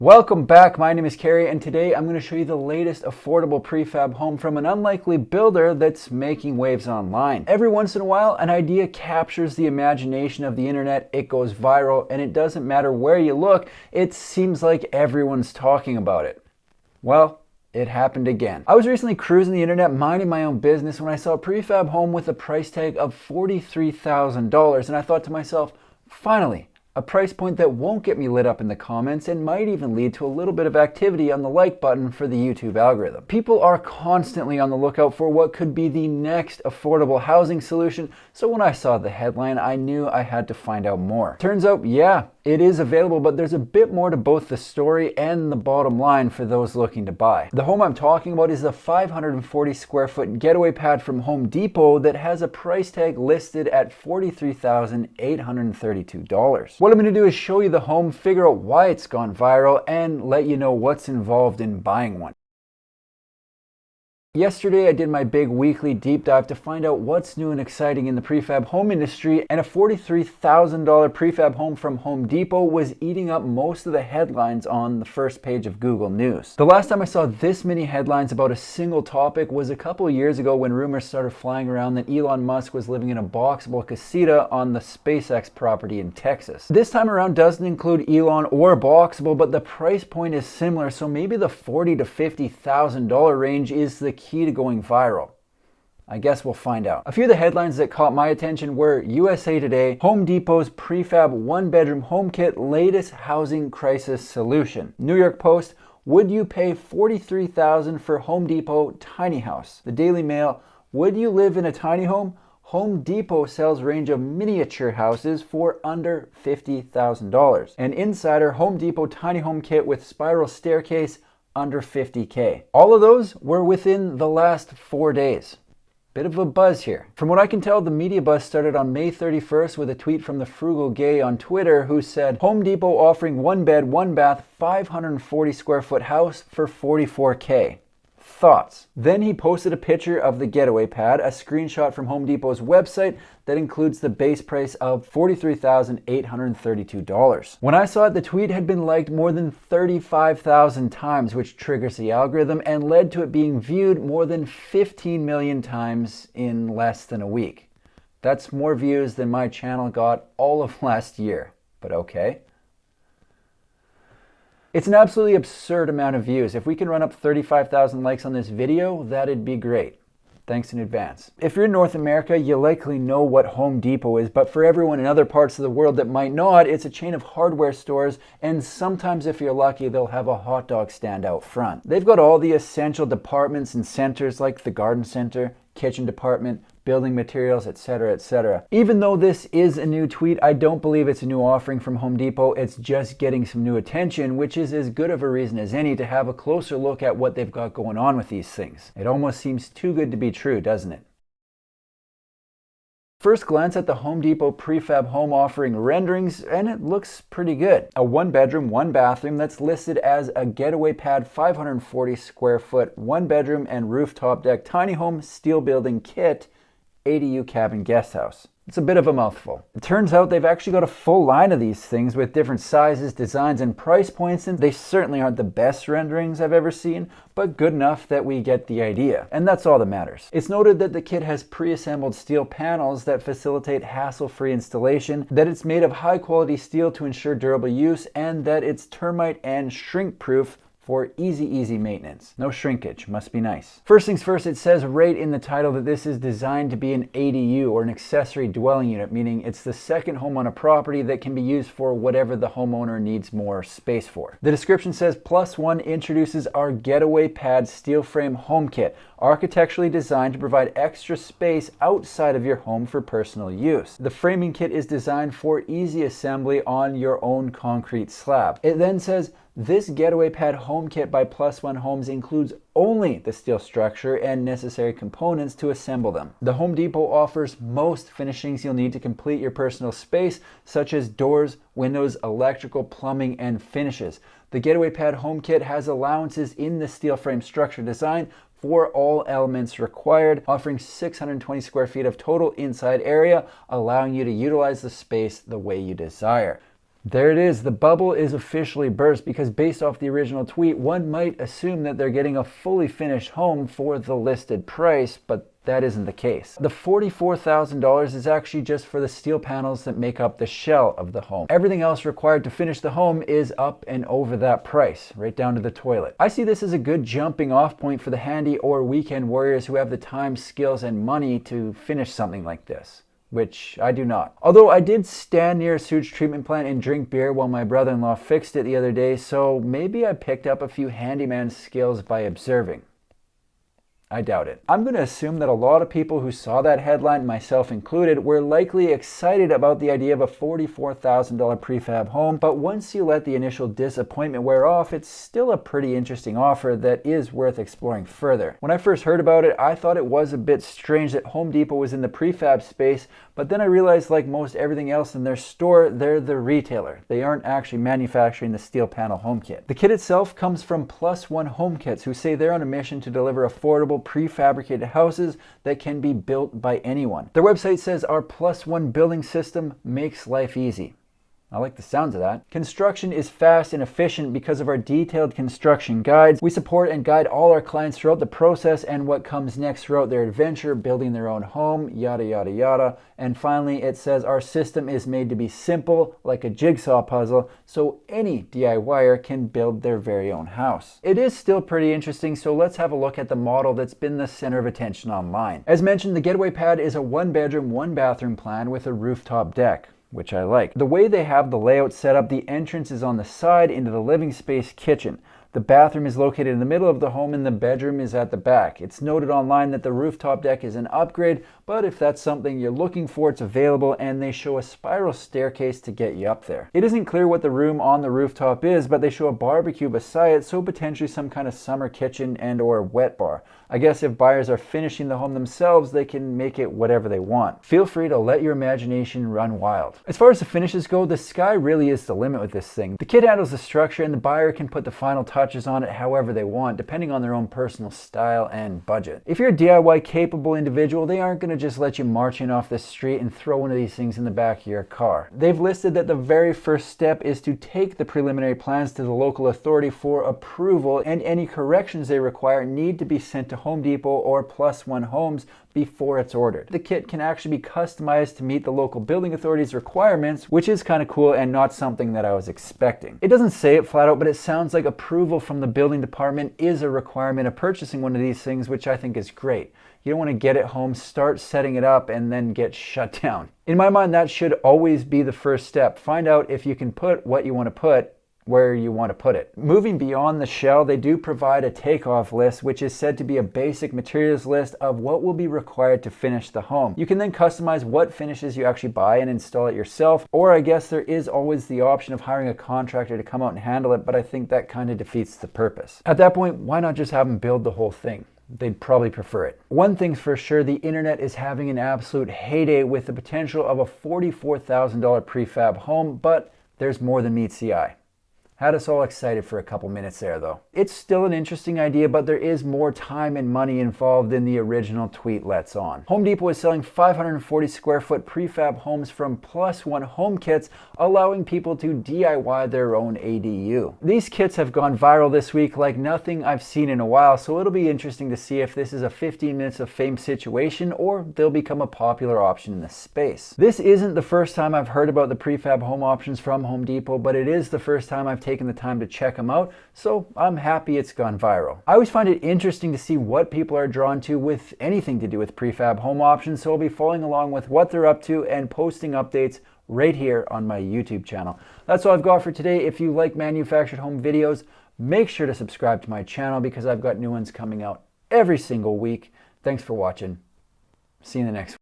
Welcome back, my name is Carrie, and today I'm going to show you the latest affordable prefab home from an unlikely builder that's making waves online. Every once in a while, an idea captures the imagination of the internet, it goes viral, and it doesn't matter where you look, it seems like everyone's talking about it. Well, it happened again. I was recently cruising the internet minding my own business when I saw a prefab home with a price tag of $43,000, and I thought to myself, finally, a price point that won't get me lit up in the comments and might even lead to a little bit of activity on the like button for the YouTube algorithm. People are constantly on the lookout for what could be the next affordable housing solution, so when I saw the headline, I knew I had to find out more. Turns out, yeah, it is available, but there's a bit more to both the story and the bottom line for those looking to buy. The home I'm talking about is a 540 square foot getaway pad from Home Depot that has a price tag listed at $43,832. What I'm going to do is show you the home, figure out why it's gone viral, and let you know what's involved in buying one. Yesterday I did my big weekly deep dive to find out what's new and exciting in the prefab home industry, and a $43,000 prefab home from Home Depot was eating up most of the headlines on the first page of Google News. The last time I saw this many headlines about a single topic was a couple of years ago when rumors started flying around that Elon Musk was living in a boxabl casita on the SpaceX property in Texas. This time around doesn't include Elon or boxabl, but the price point is similar, so maybe the $40,000 to $50,000 range is the key to going viral. I guess we'll find out. A few of the headlines that caught my attention were USA Today, Home Depot's prefab one-bedroom home kit latest housing crisis solution. New York Post, would you pay $43,000 for Home Depot tiny house? The Daily Mail, would you live in a tiny home? Home Depot sells range of miniature houses for under $50,000. And Insider, Home Depot tiny home kit with spiral staircase under $50K. All of those were within the last 4 days. Bit of a buzz here. From what I can tell, the media buzz started on May 31st with a tweet from the Frugal Gay on Twitter who said, Home Depot offering one bed, one bath, 540 square foot house for $44K. Thoughts? Then he posted a picture of the getaway pad, a screenshot from Home Depot's website that includes the base price of $43,832. When I saw it, the tweet had been liked more than 35,000 times, which triggers the algorithm and led to it being viewed more than 15 million times in less than a week. That's more views than my channel got all of last year, but okay. It's an absolutely absurd amount of views. If we can run up 35,000 likes on this video, that'd be great. Thanks in advance. If you're in North America, you likely know what Home Depot is, but for everyone in other parts of the world that might not, it's a chain of hardware stores, and sometimes if you're lucky, they'll have a hot dog stand out front. They've got all the essential departments and centers like the garden center, kitchen department, building materials, etc., etc. Even though this is a new tweet, I don't believe it's a new offering from Home Depot. It's just getting some new attention, which is as good of a reason as any to have a closer look at what they've got going on with these things. It almost seems too good to be true, doesn't it? First glance at the Home Depot prefab home offering renderings, and it looks pretty good. A one bedroom, one bathroom that's listed as a getaway pad 540 square foot, one bedroom and rooftop deck tiny home steel building kit, ADU cabin guest house. It's a bit of a mouthful. It turns out they've actually got a full line of these things with different sizes, designs, and price points, and they certainly aren't the best renderings I've ever seen, but good enough that we get the idea. And that's all that matters. It's noted that the kit has pre-assembled steel panels that facilitate hassle-free installation, that it's made of high-quality steel to ensure durable use, and that it's termite and shrink-proof for easy maintenance. No shrinkage, must be nice. First things first, it says right in the title that this is designed to be an ADU, or an accessory dwelling unit, meaning it's the second home on a property that can be used for whatever the homeowner needs more space for. The description says, Plus One introduces our Getaway Pad steel frame home kit, architecturally designed to provide extra space outside of your home for personal use. The framing kit is designed for easy assembly on your own concrete slab. It then says, this Getaway Pad home kit by Plus One Homes includes only the steel structure and necessary components to assemble them. The Home Depot offers most finishings you'll need to complete your personal space, such as doors, windows, electrical, plumbing, and finishes. The Getaway Pad home kit has allowances in the steel frame structure design for all elements required, offering 620 square feet of total inside area, allowing you to utilize the space the way you desire. There it is. The bubble is officially burst because based off the original tweet, one might assume that they're getting a fully finished home for the listed price, but that isn't the case. The $44,000 is actually just for the steel panels that make up the shell of the home. Everything else required to finish the home is up and over that price, right down to the toilet. I see this as a good jumping off point for the handy or weekend warriors who have the time, skills, and money to finish something like this, which I do not. Although I did stand near a sewage treatment plant and drink beer while my brother-in-law fixed it the other day, so maybe I picked up a few handyman skills by observing. I doubt it. I'm going to assume that a lot of people who saw that headline, myself included, were likely excited about the idea of a $44,000 prefab home, but once you let the initial disappointment wear off, it's still a pretty interesting offer that is worth exploring further. When I first heard about it, I thought it was a bit strange that Home Depot was in the prefab space, but then I realized, like most everything else in their store, they're the retailer. They aren't actually manufacturing the steel panel home kit. The kit itself comes from Plus One Home Kits, who say they're on a mission to deliver affordable prefabricated houses that can be built by anyone. Their website says our Plus One building system makes life easy. I like the sounds of that. Construction is fast and efficient because of our detailed construction guides. We support and guide all our clients throughout the process and what comes next throughout their adventure, building their own home, yada, yada, yada. And finally, it says our system is made to be simple, like a jigsaw puzzle, so any DIYer can build their very own house. It is still pretty interesting, so let's have a look at the model that's been the center of attention online. As mentioned, the getaway pad is a 1-bedroom, 1-bathroom plan with a rooftop deck, which I like. The way they have the layout set up, the entrance is on the side into the living space kitchen. The bathroom is located in the middle of the home and the bedroom is at the back. It's noted online that the rooftop deck is an upgrade, but if that's something you're looking for, it's available, and they show a spiral staircase to get you up there. It isn't clear what the room on the rooftop is, but they show a barbecue beside it, so potentially some kind of summer kitchen and or wet bar. I guess if buyers are finishing the home themselves, they can make it whatever they want. Feel free to let your imagination run wild. As far as the finishes go, the sky really is the limit with this thing. The kit handles the structure and the buyer can put the final touches on it however they want, depending on their own personal style and budget. If you're a DIY capable individual, they aren't going to just let you march in off the street and throw one of these things in the back of your car. They've listed that the very first step is to take the preliminary plans to the local authority for approval, and any corrections they require need to be sent to Home Depot or Plus One Homes before it's ordered. The kit can actually be customized to meet the local building authority's requirements, which is kind of cool and not something that I was expecting. It doesn't say it flat out, but it sounds like approval from the building department is a requirement of purchasing one of these things, which I think is great. You don't want to get it home, start setting it up, and then get shut down. In my mind, that should always be the first step. Find out if you can put what you want to put where you want to put it. Moving beyond the shell, they do provide a takeoff list, which is said to be a basic materials list of what will be required to finish the home. You can then customize what finishes you actually buy and install it yourself, or I guess there is always the option of hiring a contractor to come out and handle it, but I think that kind of defeats the purpose. At that point, why not just have them build the whole thing? They'd probably prefer it. One thing's for sure, the internet is having an absolute heyday with the potential of a $44,000 prefab home, but there's more than meets the eye. Had us all excited for a couple minutes there though. It's still an interesting idea, but there is more time and money involved than the original tweet lets on. Home Depot is selling 540 square foot prefab homes from Plus One Home Kits, allowing people to DIY their own ADU. These kits have gone viral this week like nothing I've seen in a while, so it'll be interesting to see if this is a 15 minutes of fame situation or they'll become a popular option in the space. This isn't the first time I've heard about the prefab home options from Home Depot, but it is the first time I've taken the time to check them out, so I'm happy it's gone viral. I always find it interesting to see what people are drawn to with anything to do with prefab home options, so I'll be following along with what they're up to and posting updates right here on my YouTube channel. That's all I've got for today. If you like manufactured home videos, make sure to subscribe to my channel because I've got new ones coming out every single week. Thanks for watching. See you in the next one.